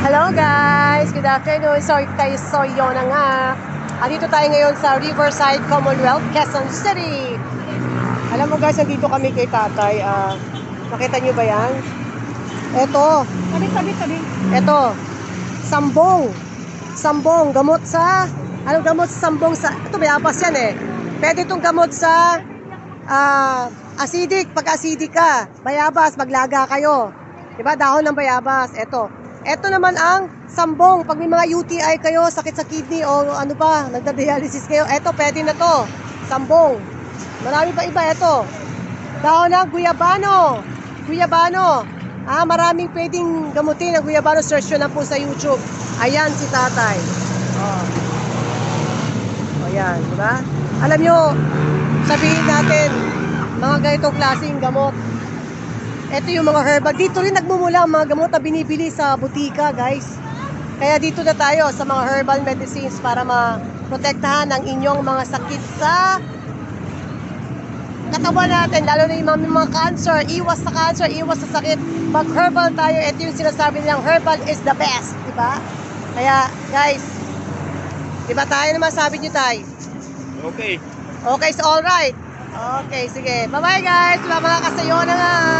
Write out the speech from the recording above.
Hello guys! Good afternoon! So yun na nga. Andito tayo ngayon sa Riverside Commonwealth, Quezon City. Alam mo guys, nandito kami kay tatay. Nakita nyo ba yan? Eto. Tabi. Eto. Sambong. Sambong. Gamot sa... Anong gamot sa sambong? Ito bayabas yan eh. Pwede itong gamot sa... acidic. Pag acidic ka, bayabas, maglaga kayo. Diba? Dahon ng bayabas. Ito naman ang sambong. Pag may mga UTI kayo, sakit sa kidney o ano pa, nagda-dialysis kayo, ito, pwede na to. Sambong. Marami pa iba ito. Dahon ng guyabano. Guyabano. Maraming pwedeng gamutin ng guyabano. Search nyo lang po sa YouTube. Ayan si tatay. Ayan, diba? Alam nyo, sabihin natin, mga ganitong klaseng gamot. Ito yung mga herbal. Dito rin nagmumula ang mga gamot na binibili sa butika, guys. Kaya dito na tayo sa mga herbal medicines para maprotektahan ang inyong mga sakit sa katawan natin. Lalo na yung mga cancer. Iwas sa cancer, iwas sa sakit. Pag herbal tayo, ito yung sinasabi nilang herbal is the best. Diba? Kaya, guys, diba tayo naman sabi niyo tayo? Okay. Okay, so alright. Okay, sige. Bye-bye guys. Mga kasayo na nga.